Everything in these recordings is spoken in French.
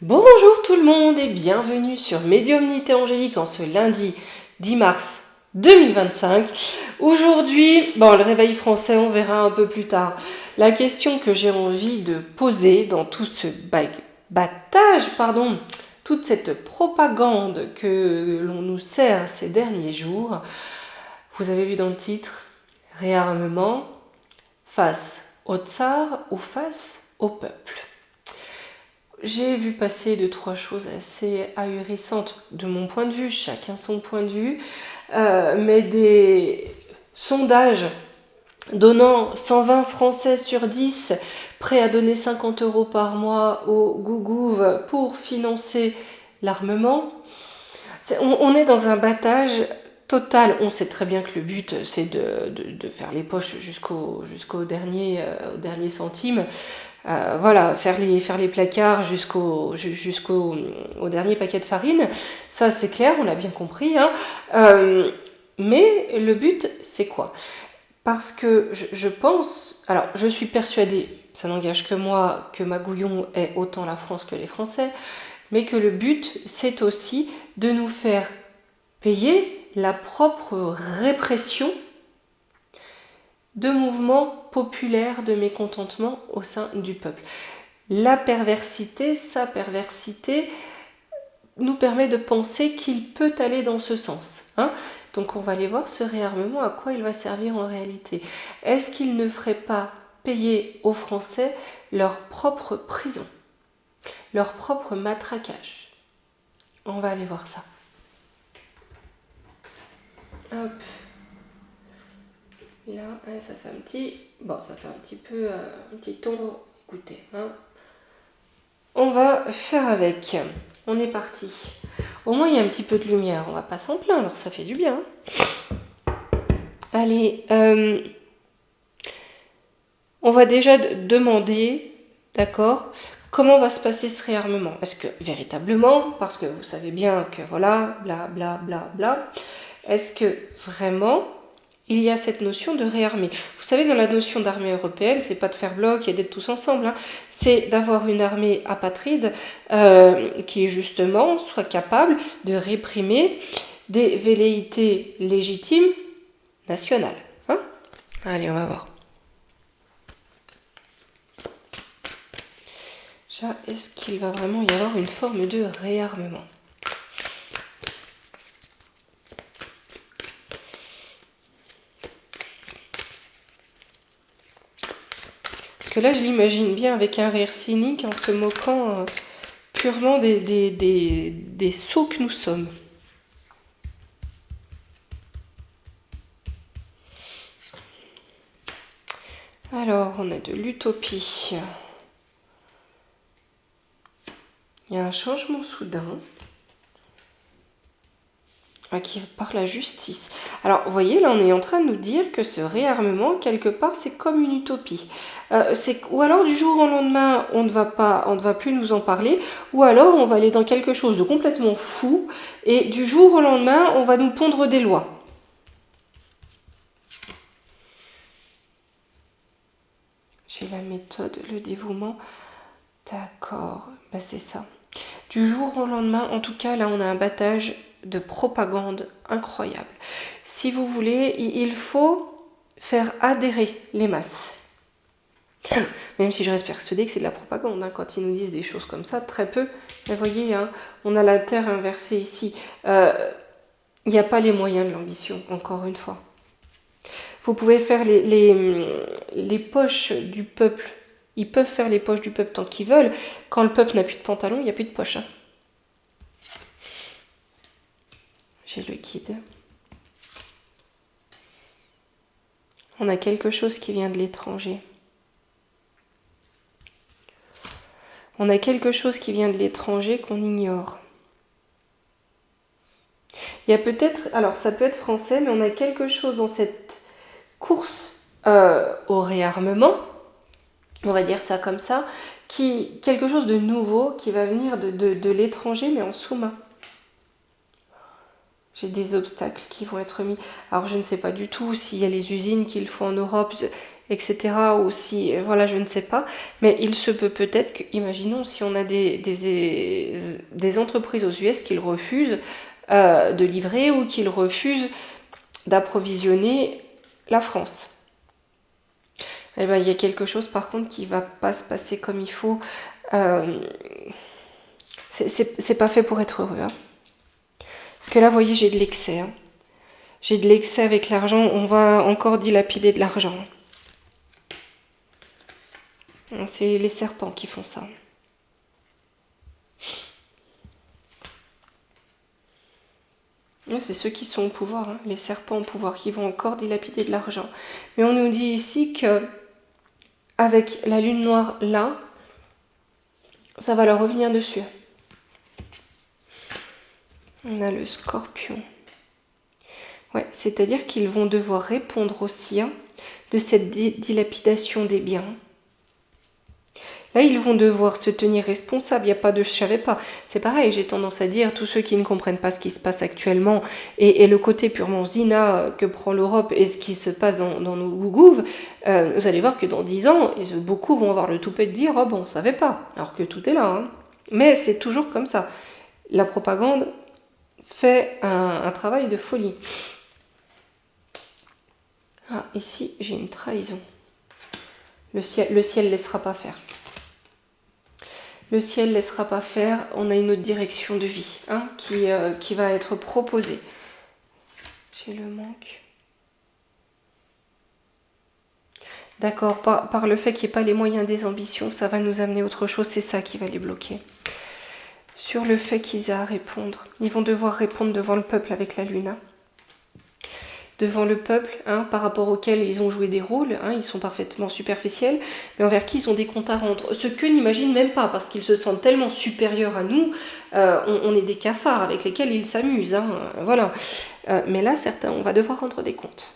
Bonjour tout le monde et bienvenue sur Médiumnité Angélique en ce lundi 10 mars 2025. Aujourd'hui, le réveil français, on verra un peu plus tard. La question que j'ai envie de poser dans tout ce toute cette propagande que l'on nous sert ces derniers jours, vous avez vu dans le titre, réarmement face au tsar ou face au peuple. J'ai vu passer 2-3 choses assez ahurissantes de mon point de vue, chacun son point de vue, mais des sondages donnant 120 Français sur 10 prêts à donner 50 € par mois au Gougouv pour financer l'armement. On est dans un battage total. On sait très bien que le but c'est de faire les poches jusqu'au dernier centime. Faire les placards jusqu'au dernier paquet de farine, ça c'est clair, on l'a bien compris. Mais le but, c'est quoi? Parce que je pense, alors je suis persuadée, ça n'engage que moi, que Magouillon est autant la France que les Français, mais que le but, c'est aussi de nous faire payer la propre répression de mouvements populaires de mécontentement au sein du peuple. Sa perversité nous permet de penser qu'il peut aller dans ce sens. Donc on va aller voir ce réarmement, à quoi il va servir en réalité. Est-ce qu'il ne ferait pas payer aux Français leur propre prison, leur propre matraquage? On va aller voir ça. Hop. Là, ça fait un petit ton. Écoutez, on va faire avec. On est parti. Au moins, il y a un petit peu de lumière. On va pas s'en plaindre, ça fait du bien. Allez, on va déjà demander, d'accord, comment va se passer ce réarmement? Est-ce que véritablement, parce que vous savez bien que voilà, bla, est-ce que vraiment il y a cette notion de réarmer? Vous savez, dans la notion d'armée européenne, c'est pas de faire bloc et d'être tous ensemble, c'est d'avoir une armée apatride qui justement soit capable de réprimer des velléités légitimes nationales. Allez, on va voir. Déjà, est-ce qu'il va vraiment y avoir une forme de réarmement? Parce que là, je l'imagine bien avec un rire cynique en se moquant purement des sots que nous sommes. Alors, on a de l'utopie. Il y a un changement soudain qui par la justice. Alors, vous voyez, là, on est en train de nous dire que ce réarmement, quelque part, c'est comme une utopie. Ou alors, du jour au lendemain, on ne va plus nous en parler, ou alors, on va aller dans quelque chose de complètement fou, et du jour au lendemain, on va nous pondre des lois. J'ai la méthode, le dévouement. D'accord, c'est ça. Du jour au lendemain, en tout cas, là, on a un battage de propagande incroyable. Si vous voulez, il faut faire adhérer les masses. Même si je reste persuadée que c'est de la propagande, quand ils nous disent des choses comme ça, très peu. Mais voyez, on a la terre inversée ici. Il n'y a pas les moyens de l'ambition, encore une fois. Vous pouvez faire les poches du peuple. Ils peuvent faire les poches du peuple tant qu'ils veulent. Quand le peuple n'a plus de pantalon, il n'y a plus de poche. J'ai le guide. On a quelque chose qui vient de l'étranger. On a quelque chose qui vient de l'étranger qu'on ignore. Il y a peut-être, alors ça peut être français, mais on a quelque chose dans cette course au réarmement, on va dire ça comme ça, quelque chose de nouveau qui va venir de l'étranger, mais en sous-main. J'ai des obstacles qui vont être mis. Alors je ne sais pas du tout s'il y a les usines qu'il faut en Europe. etc. Ou si, voilà, je ne sais pas. Mais il se peut peut-être que, imaginons, si on a des entreprises aux US qui refusent de livrer ou qui refusent d'approvisionner la France. Eh ben, il y a quelque chose par contre qui va pas se passer comme il faut. C'est pas fait pour être heureux. Hein. Parce que là, vous voyez, j'ai de l'excès. Hein. J'ai de l'excès avec l'argent. On va encore dilapider de l'argent. C'est les serpents qui font ça. C'est ceux qui sont au pouvoir, hein, les serpents au pouvoir, qui vont encore dilapider de l'argent. Mais on nous dit ici que avec la lune noire là, ça va leur revenir dessus. On a le scorpion. Ouais, c'est-à-dire qu'ils vont devoir répondre aussi hein, de cette dilapidation des biens. Là, ils vont devoir se tenir responsables. Il n'y a pas de je savais pas. C'est pareil, j'ai tendance à dire, tous ceux qui ne comprennent pas ce qui se passe actuellement et le côté purement zina que prend l'Europe et ce qui se passe dans nos gougouves, vous allez voir que dans 10 ans, beaucoup vont avoir le toupet de dire « Oh bon, on ne savait pas », alors que tout est là. Hein. Mais c'est toujours comme ça. La propagande fait un travail de folie. Ah, ici, j'ai une trahison. Le ciel laissera pas faire. Le ciel laissera pas faire. On a une autre direction de vie hein, qui va être proposée. J'ai le manque. D'accord, par le fait qu'il n'y ait pas les moyens des ambitions, ça va nous amener autre chose. C'est ça qui va les bloquer. Sur le fait qu'ils aient à répondre. Ils vont devoir répondre devant le peuple avec la lune. Hein. Devant le peuple, hein, par rapport auquel ils ont joué des rôles, hein, ils sont parfaitement superficiels, mais envers qui ils ont des comptes à rendre. Ce qu'eux n'imaginent même pas, parce qu'ils se sentent tellement supérieurs à nous, on est des cafards avec lesquels ils s'amusent. Hein, voilà. Mais là, certains, on va devoir rendre des comptes.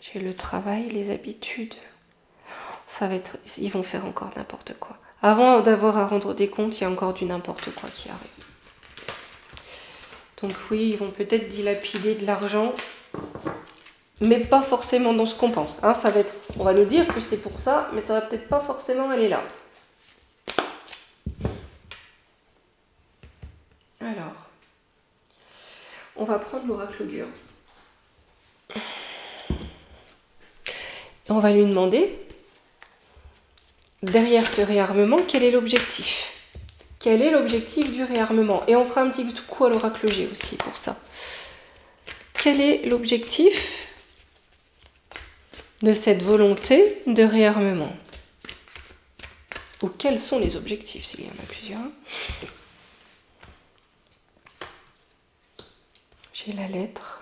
J'ai le travail, les habitudes. Ça va être, ils vont faire encore n'importe quoi. Avant d'avoir à rendre des comptes, il y a encore du n'importe quoi qui arrive. Donc oui, ils vont peut-être dilapider de l'argent, mais pas forcément dans ce qu'on pense. Hein, ça va être, on va nous dire que c'est pour ça, mais ça va peut-être pas forcément aller là. Alors, on va prendre l'oracle Augur. Et on va lui demander, derrière ce réarmement, quel est l'objectif ? Quel est l'objectif du réarmement ? Et on fera un petit coup à l'oracle G aussi pour ça. Quel est l'objectif de cette volonté de réarmement ? Ou quels sont les objectifs, s'il y en a plusieurs ? J'ai la lettre,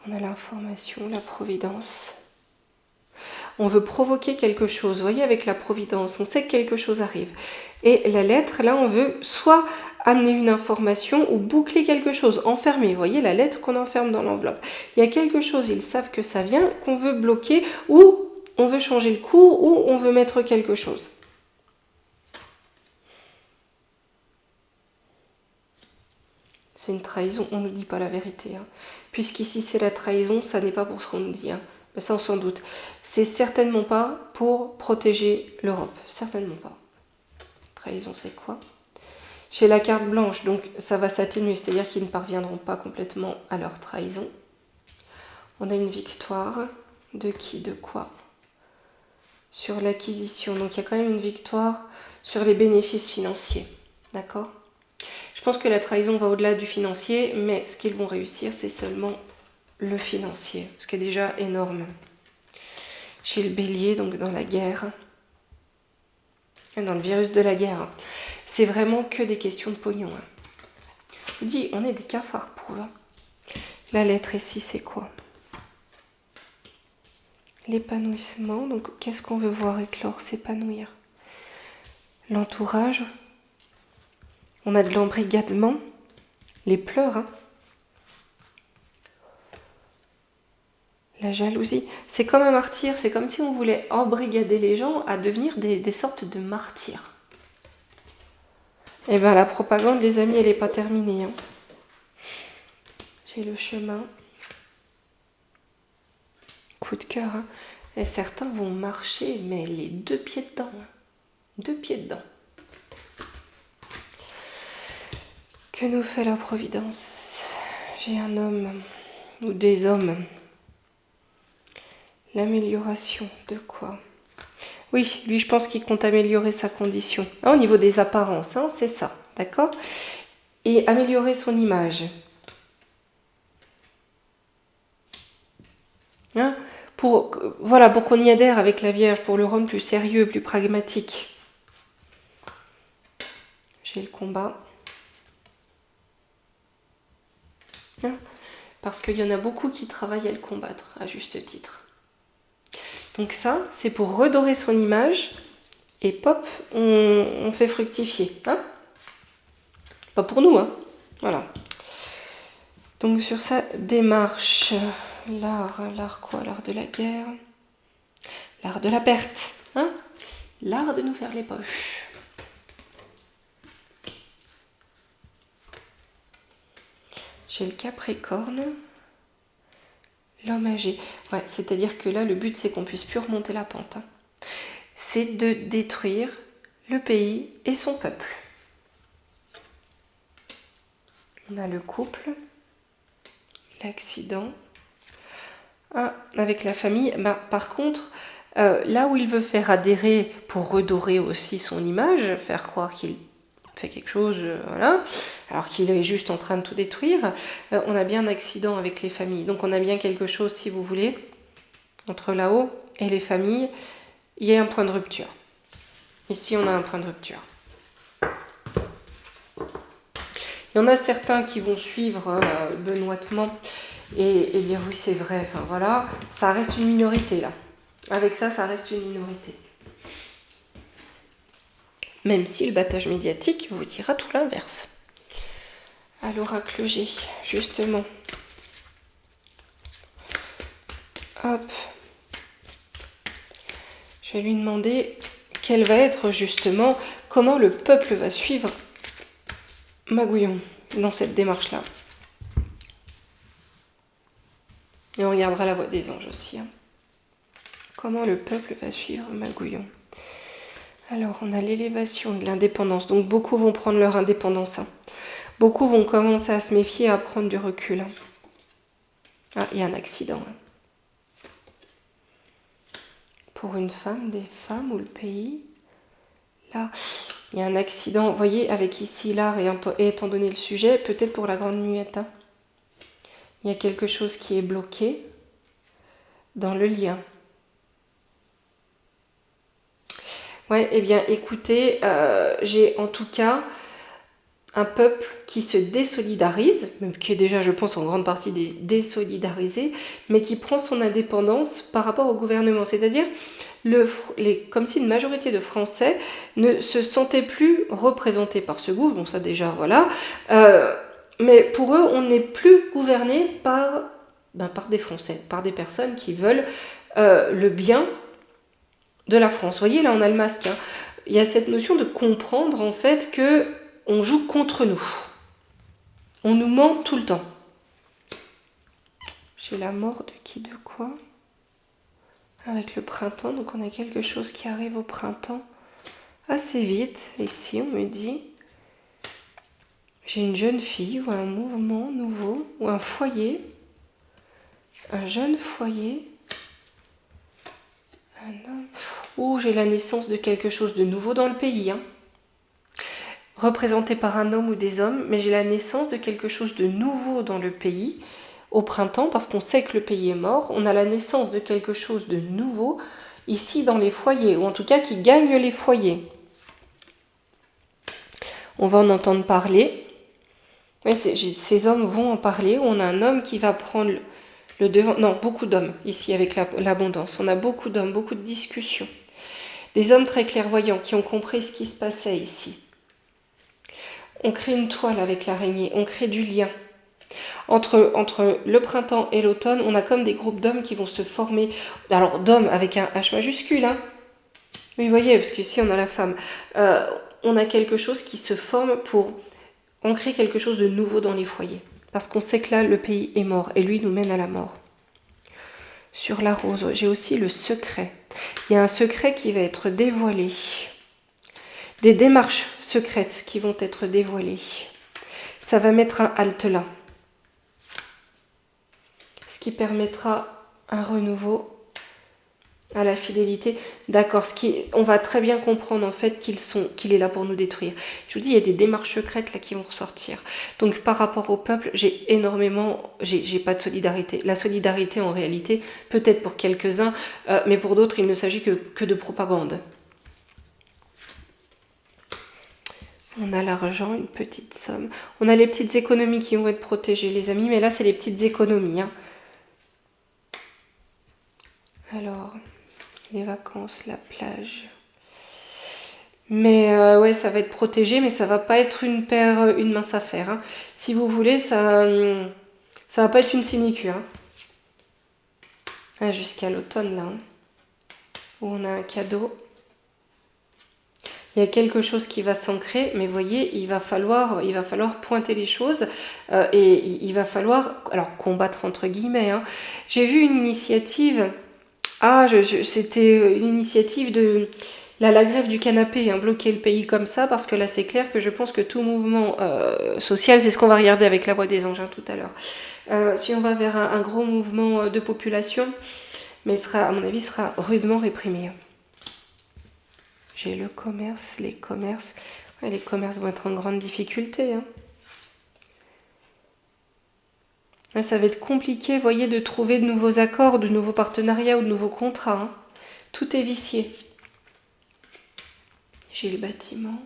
on a l'information, la providence. On veut provoquer quelque chose, vous voyez, avec la providence, on sait que quelque chose arrive. Et la lettre, là, on veut soit amener une information ou boucler quelque chose, enfermer. Vous voyez, la lettre qu'on enferme dans l'enveloppe. Il y a quelque chose, ils savent que ça vient, qu'on veut bloquer, ou on veut changer le cours, ou on veut mettre quelque chose. C'est une trahison, on ne nous dit pas la vérité. Hein. Puisqu'ici, c'est la trahison, ça n'est pas pour ce qu'on nous dit. Hein. Mais ça, on s'en doute. C'est certainement pas pour protéger l'Europe. Certainement pas. Trahison, c'est quoi ? J'ai la carte blanche, donc ça va s'atténuer, c'est-à-dire qu'ils ne parviendront pas complètement à leur trahison. On a une victoire. De qui ? De quoi ? Sur l'acquisition. Donc il y a quand même une victoire sur les bénéfices financiers. D'accord ? Je pense que la trahison va au-delà du financier, mais ce qu'ils vont réussir, c'est seulement le financier, ce qui est déjà énorme. J'ai le bélier, donc dans la guerre, dans le virus de la guerre. C'est vraiment que des questions de pognon. Je vous dis, on est des cafards pour là. La lettre ici, c'est quoi ? L'épanouissement, donc qu'est-ce qu'on veut voir éclore, s'épanouir ? L'entourage, on a de l'embrigadement, les pleurs, hein. La jalousie, c'est comme un martyr, c'est comme si on voulait embrigader les gens à devenir des sortes de martyrs. Et bien la propagande, les amis, elle n'est pas terminée. Hein. J'ai le chemin. coup de cœur. Hein. Et certains vont marcher, mais les 2 pieds dedans. Hein. 2 pieds dedans. Que nous fait la Providence? J'ai un homme, ou des hommes. L'amélioration de quoi? Oui, lui, je pense qu'il compte améliorer sa condition. Hein, au niveau des apparences, hein, c'est ça, d'accord? Et améliorer son image. Hein, pour qu'on y adhère avec la Vierge, pour le rendre plus sérieux, plus pragmatique. J'ai le combat. Hein, parce qu'il y en a beaucoup qui travaillent à le combattre, à juste titre. Donc ça, c'est pour redorer son image, et pop, on fait fructifier. Hein, pas pour nous, hein. Voilà. Donc sur sa démarche, l'art quoi? L'art de la guerre, l'art de la perte, hein, l'art de nous faire les poches. J'ai le Capricorne, l'homme âgé. Ouais, c'est-à-dire que là, le but, c'est qu'on puisse plus remonter la pente. Hein. C'est de détruire le pays et son peuple. On a le couple, l'accident. Ah, avec la famille, bah, par contre, là où il veut faire adhérer pour redorer aussi son image, faire croire qu'il fait quelque chose, voilà, alors qu'il est juste en train de tout détruire, on a bien un accident avec les familles. Donc on a bien quelque chose, si vous voulez, entre là-haut et les familles, il y a un point de rupture. Ici, on a un point de rupture. Il y en a certains qui vont suivre benoîtement et dire oui, c'est vrai, enfin voilà, ça reste une minorité là. Avec ça, ça reste une minorité. Même si le battage médiatique vous dira tout l'inverse. À l'oracle G, justement. Hop. Je vais lui demander quel va être justement, comment le peuple va suivre Magouillon dans cette démarche-là. Et on regardera la voix des anges aussi. Hein. Comment le peuple va suivre Magouillon? Alors, on a l'élévation de l'indépendance. Donc, beaucoup vont prendre leur indépendance. Hein. Beaucoup vont commencer à se méfier et à prendre du recul. Hein. Ah, il y a un accident. Hein. Pour une femme, des femmes ou le pays. Là, il y a un accident. Vous voyez, avec ici l'art et étant donné le sujet, peut-être pour la grande muette. Hein. Il y a quelque chose qui est bloqué dans le lien. Ouais, eh bien, écoutez, j'ai en tout cas un peuple qui se désolidarise, même qui est déjà, je pense, en grande partie désolidarisé, mais qui prend son indépendance par rapport au gouvernement. C'est-à-dire, comme si une majorité de Français ne se sentaient plus représentés par ce gouvernement. Bon, ça déjà, voilà. Mais pour eux, on n'est plus gouverné par des Français, par des personnes qui veulent le bien de la France. Vous voyez, là, on a le masque. Hein. Il y a cette notion de comprendre, en fait, que on joue contre nous. On nous ment tout le temps. J'ai la mort de qui, de quoi? Avec le printemps, donc on a quelque chose qui arrive au printemps assez vite. Ici, on me dit, j'ai une jeune fille ou un mouvement nouveau ou un foyer, un jeune foyer, un homme. Oh, j'ai la naissance de quelque chose de nouveau dans le pays, hein. Représenté par un homme ou des hommes, mais j'ai la naissance de quelque chose de nouveau dans le pays au printemps, parce qu'on sait que le pays est mort. On a la naissance de quelque chose de nouveau ici dans les foyers, ou en tout cas qui gagne les foyers. On va en entendre parler. Ouais, ces hommes vont en parler. On a un homme qui va prendre le devant. Non, beaucoup d'hommes ici avec l'abondance. On a beaucoup d'hommes, beaucoup de discussions. Des hommes très clairvoyants qui ont compris ce qui se passait ici. On crée une toile avec l'araignée, on crée du lien. Entre le printemps et l'automne, on a comme des groupes d'hommes qui vont se former. Alors d'hommes avec un H majuscule, hein. Oui, vous voyez, parce qu'ici on a la femme. On a quelque chose qui se forme pour ancrer quelque chose de nouveau dans les foyers. Parce qu'on sait que là, le pays est mort et lui nous mène à la mort. Sur la rose, j'ai aussi le secret. Il y a un secret qui va être dévoilé. Des démarches secrètes qui vont être dévoilées. Ça va mettre un halte là. Ce qui permettra un renouveau à la fidélité. D'accord, on va très bien comprendre en fait qu'il est là pour nous détruire. Je vous dis, il y a des démarches secrètes là qui vont ressortir. Donc par rapport au peuple, j'ai pas de solidarité. La solidarité en réalité, peut-être pour quelques-uns, mais pour d'autres, il ne s'agit que de propagande. On a l'argent, une petite somme. On a les petites économies qui vont être protégées, les amis, mais là, c'est les petites économies. Hein. Alors, les vacances, la plage. Mais ouais, ça va être protégé, mais ça va pas être une mince affaire. Hein. Si vous voulez, ça va pas être une sinécure. Hein. Ah, jusqu'à l'automne, là, hein, où on a un cadeau. Il y a quelque chose qui va s'ancrer, mais vous voyez, il va falloir pointer les choses et il va falloir, alors combattre entre guillemets. Hein. J'ai vu une initiative, c'était une initiative de la grève du canapé, hein, bloquer le pays comme ça, parce que là c'est clair que je pense que tout mouvement social, c'est ce qu'on va regarder avec la voix des anges hein, tout à l'heure. Si on va vers un gros mouvement de population, mais à mon avis, sera rudement réprimé. J'ai le commerce, les commerces. Ouais, les commerces vont être en grande difficulté. Hein. Ouais, ça va être compliqué, vous voyez, de trouver de nouveaux accords, de nouveaux partenariats ou de nouveaux contrats. Hein. Tout est vicié. J'ai le bâtiment.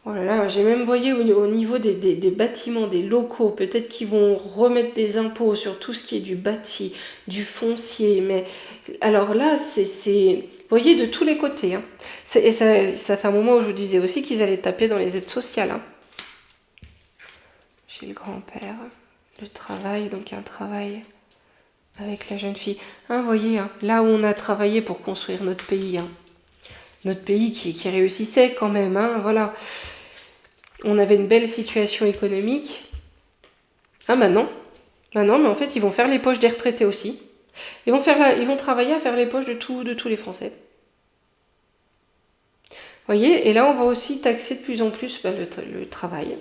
Oh là là, j'ai même, voyé au niveau des bâtiments, des locaux, peut-être qu'ils vont remettre des impôts sur tout ce qui est du bâti, du foncier. Mais alors là, c'est vous voyez, de tous les côtés. Hein. Et ça fait un moment où je vous disais aussi qu'ils allaient taper dans les aides sociales. Hein. J'ai le grand-père, le travail, donc un travail avec la jeune fille. Hein, vous voyez, hein, là où on a travaillé pour construire notre pays. Hein. Notre pays qui réussissait quand même. Hein, voilà. On avait une belle situation économique. Ah bah non. Bah non, mais en fait, ils vont faire les poches des retraités aussi. Ils vont travailler à faire les poches de tous les Français. Vous voyez, et là, on va aussi taxer de plus en plus le travail.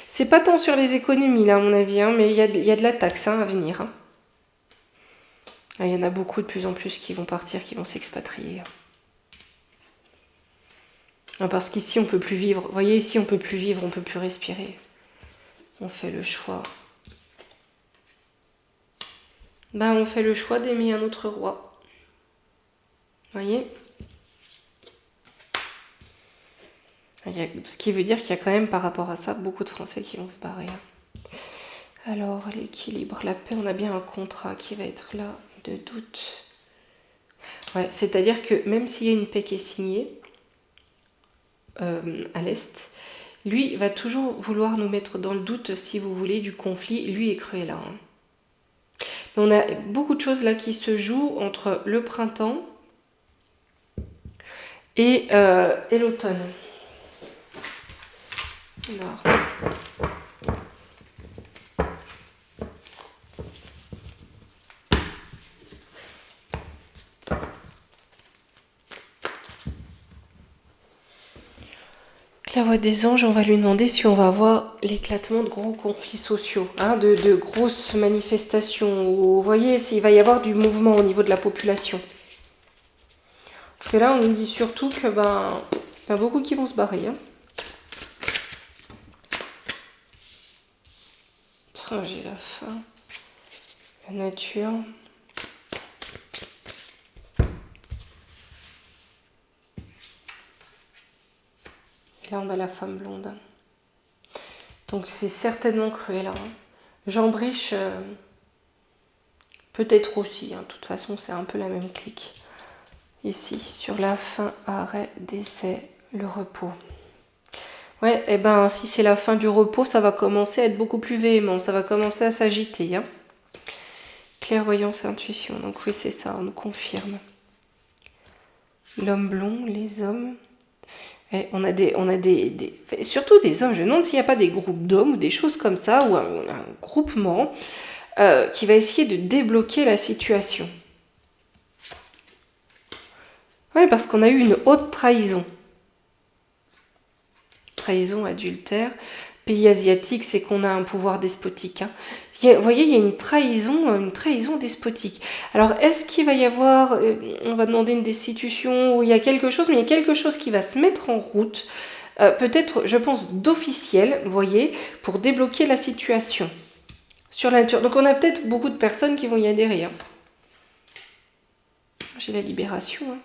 C'est pas tant sur les économies, là, à mon avis, hein, mais il y a de la taxe hein, à venir. Hein. Il y en a beaucoup de plus en plus qui vont partir, qui vont s'expatrier. Parce qu'ici, on peut plus vivre. Vous voyez, ici, on peut plus vivre, on peut plus respirer. On fait le choix. On fait le choix d'aimer un autre roi. Vous voyez ? Ce qui veut dire qu'il y a quand même par rapport à ça beaucoup de Français qui vont se barrer. Alors l'équilibre, la paix, on a bien un contrat qui va être là de doute. Ouais, c'est-à-dire que même s'il y a une paix qui est signée à l'Est, lui va toujours vouloir nous mettre dans le doute, si vous voulez, du conflit. Lui est cruel là. Hein. On a beaucoup de choses là qui se jouent entre le printemps et l'automne. Alors. La voix des anges, on va lui demander si on va avoir l'éclatement de gros conflits sociaux, hein, de grosses manifestations. Ou, vous voyez, s'il va y avoir du mouvement au niveau de la population. Parce que là, on nous dit surtout que il y a beaucoup qui vont se barrer. Hein. Oh, j'ai la faim. La nature. Là, on a la femme blonde. Donc, c'est certainement cruel. Hein. Jean Briche, peut-être aussi. Hein. De toute façon, c'est un peu la même clique. Ici, sur la fin, arrêt, décès, le repos. Ouais, et si c'est la fin du repos, ça va commencer à être beaucoup plus véhément. Ça va commencer à s'agiter. Hein. Clairvoyance et intuition. Donc oui, c'est ça, on nous confirme. L'homme blond, les hommes... Et on a surtout des hommes, je me demande s'il n'y a pas des groupes d'hommes ou des choses comme ça, ou un groupement qui va essayer de débloquer la situation. Oui, parce qu'on a eu une haute trahison. Trahison, adultère. Pays asiatique, c'est qu'on a un pouvoir despotique. Hein. Vous voyez, il y a une trahison despotique. Alors, est-ce qu'il va y avoir, on va demander une destitution, ou il y a quelque chose, mais il y a quelque chose qui va se mettre en route, peut-être, je pense, d'officiel, vous voyez, pour débloquer la situation sur la nature. Donc, on a peut-être beaucoup de personnes qui vont y adhérer. Hein. J'ai la libération. Hein.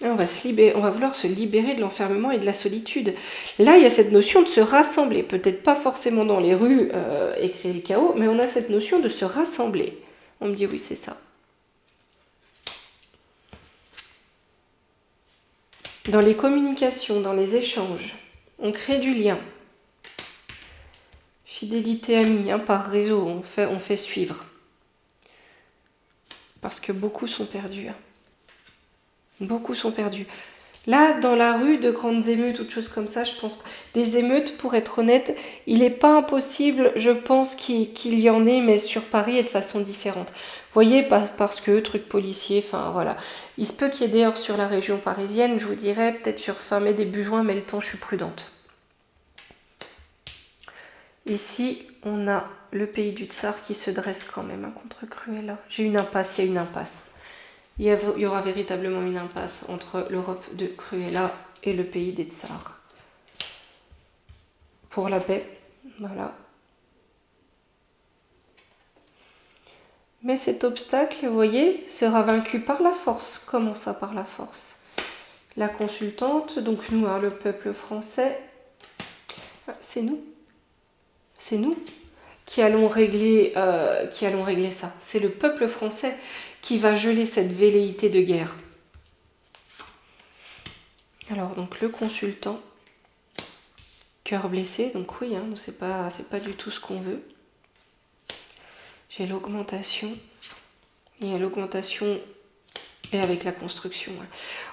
On va vouloir se libérer de l'enfermement et de la solitude. Là, il y a cette notion de se rassembler. Peut-être pas forcément dans les rues et créer le chaos, mais on a cette notion de se rassembler. On me dit oui, c'est ça. Dans les communications, dans les échanges, on crée du lien. Fidélité amie, hein, par réseau, on fait suivre. Parce que beaucoup sont perdus. Hein. Beaucoup sont perdus. Là, dans la rue, de grandes émeutes, toutes choses comme ça, je pense, des émeutes, pour être honnête, il n'est pas impossible, je pense, qu'il y en ait, mais sur Paris et de façon différente. Vous voyez, parce que, trucs policiers, enfin voilà. Il se peut qu'il y ait d'ailleurs sur la région parisienne, je vous dirais, peut-être sur fin mai, début juin, mais le temps, je suis prudente. Ici, on a le pays du Tsar qui se dresse quand même hein, contre Cruella. J'ai une impasse, il y a une impasse. Il y aura véritablement une impasse entre l'Europe de Cruella et le pays des Tsars. Pour la paix, voilà. Mais cet obstacle, vous voyez, sera vaincu par la force. Comment ça, par la force? La consultante, donc nous, hein, le peuple français, c'est nous. C'est nous qui allons régler ça. C'est le peuple français qui va geler cette velléité de guerre. Alors, donc, le consultant, cœur blessé, donc oui, hein, c'est pas du tout ce qu'on veut. J'ai l'augmentation, il y a l'augmentation et avec la construction.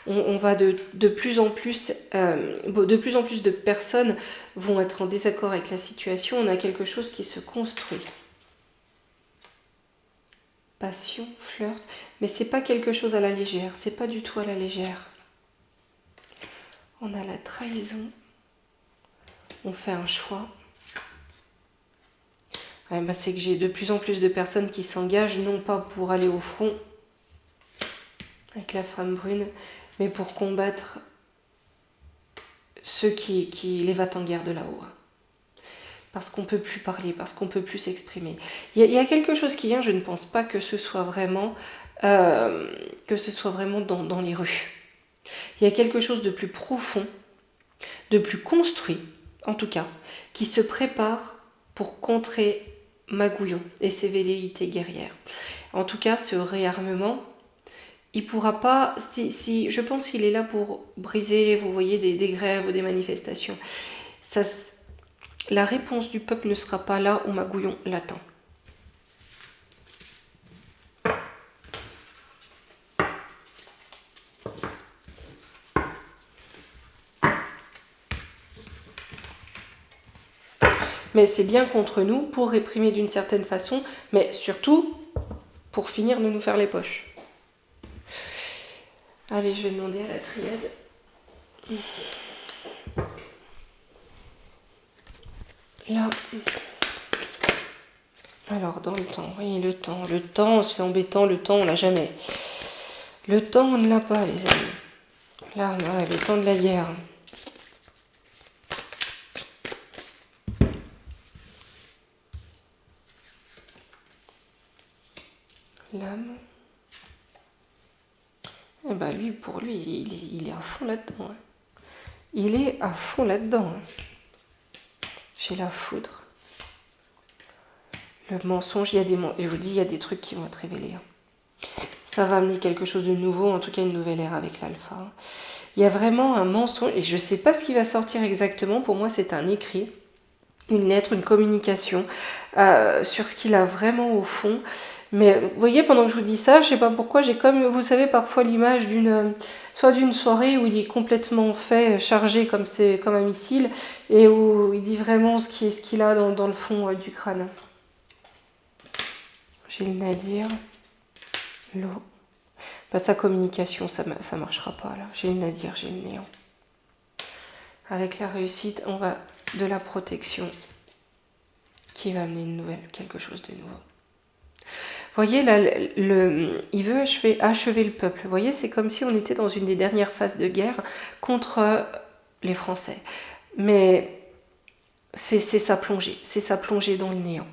On va de plus en plus de personnes vont être en désaccord avec la situation, on a quelque chose qui se construit. Passion, flirt, mais c'est pas quelque chose à la légère, c'est pas du tout à la légère. On a la trahison, on fait un choix. Ouais, bah c'est que j'ai de plus en plus de personnes qui s'engagent, non pas pour aller au front avec la femme brune, mais pour combattre ceux qui les battent en guerre de là-haut. Parce qu'on ne peut plus parler, parce qu'on ne peut plus s'exprimer. Il y a quelque chose qui vient, je ne pense pas que ce soit vraiment, dans les rues. Il y a quelque chose de plus profond, de plus construit, en tout cas, qui se prépare pour contrer Magouillon et ses velléités guerrières. En tout cas, ce réarmement, il ne pourra pas, je pense qu'il est là pour briser, vous voyez, des grèves ou des manifestations. La réponse du peuple ne sera pas là où Magouillon l'attend. Mais c'est bien contre nous, pour réprimer d'une certaine façon, mais surtout pour finir de nous faire les poches. Allez, je vais demander à la triade. Là. Alors, dans le temps, oui, le temps, c'est embêtant, le temps, on l'a jamais. Le temps, on ne l'a pas, les amis. Là, ouais, le temps de la guerre. L'âme. Et bah lui, pour lui, il est à fond là-dedans. Hein. Il est à fond là-dedans. Hein. J'ai la foudre. Le mensonge, je vous dis, il y a des trucs qui vont être révélés. Hein. Ça va amener quelque chose de nouveau, en tout cas une nouvelle ère avec l'alpha. Hein. Il y a vraiment un mensonge, et je ne sais pas ce qui va sortir exactement. Pour moi, c'est un écrit, une lettre, une communication sur ce qu'il a vraiment au fond. Mais vous voyez, pendant que je vous dis ça, je sais pas pourquoi, j'ai comme, vous savez, parfois l'image soit d'une soirée où il est complètement fait, chargé comme un missile, et où il dit vraiment ce qu'il a dans le fond du crâne. J'ai le nadir, l'eau. Bah, sa communication, ça marchera pas là. J'ai le nadir, j'ai le néant. Avec la réussite, on va de la protection qui va amener quelque chose de nouveau. Vous voyez, là, il veut achever le peuple. Vous voyez, c'est comme si on était dans une des dernières phases de guerre contre les Français. Mais c'est sa plongée dans le néant.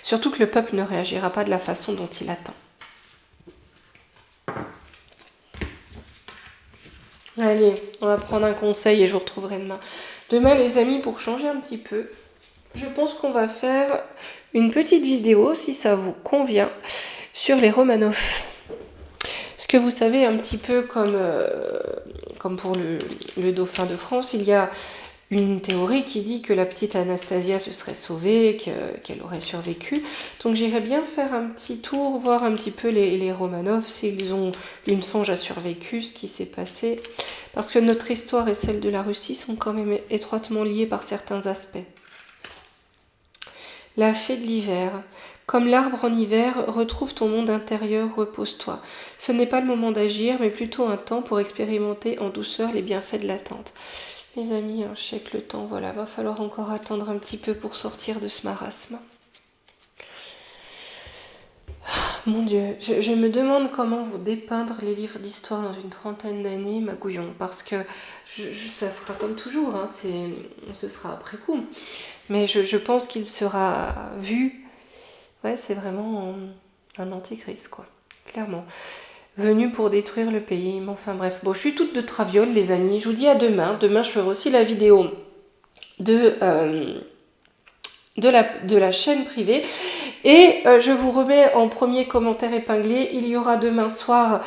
Surtout que le peuple ne réagira pas de la façon dont il attend. Allez, on va prendre un conseil et je vous retrouverai demain. Demain, les amis, pour changer un petit peu, je pense qu'on va faire une petite vidéo, si ça vous convient, sur les Romanov. Parce que vous savez, un petit peu comme pour le dauphin de France, il y a une théorie qui dit que la petite Anastasia se serait sauvée, qu'elle aurait survécu. Donc j'irais bien faire un petit tour, voir un petit peu les Romanov, s'ils ont une fange à survécu, ce qui s'est passé. Parce que notre histoire et celle de la Russie sont quand même étroitement liées par certains aspects. La fée de l'hiver. Comme l'arbre en hiver, retrouve ton monde intérieur, repose-toi. Ce n'est pas le moment d'agir, mais plutôt un temps pour expérimenter en douceur les bienfaits de l'attente. Les amis, je sais que le temps, voilà, va falloir encore attendre un petit peu pour sortir de ce marasme. Mon Dieu, je me demande comment vous dépeindre les livres d'histoire dans une trentaine d'années, Magouillon, parce que ça sera comme toujours, hein, ce sera après coup. Mais je pense qu'il sera vu, ouais, c'est vraiment un antéchrist, quoi, clairement. Venu pour détruire le pays, mais enfin bref. Bon, je suis toute de traviole, les amis, je vous dis à demain. Demain, je ferai aussi la vidéo de la chaîne privée. Et je vous remets en premier commentaire épinglé, il y aura demain soir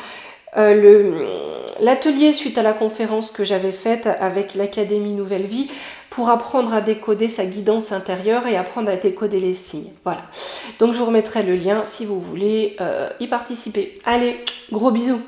l'atelier suite à la conférence que j'avais faite avec l'Académie Nouvelle Vie pour apprendre à décoder sa guidance intérieure et apprendre à décoder les signes. Voilà. Donc je vous remettrai le lien si vous voulez y participer. Allez, gros bisous.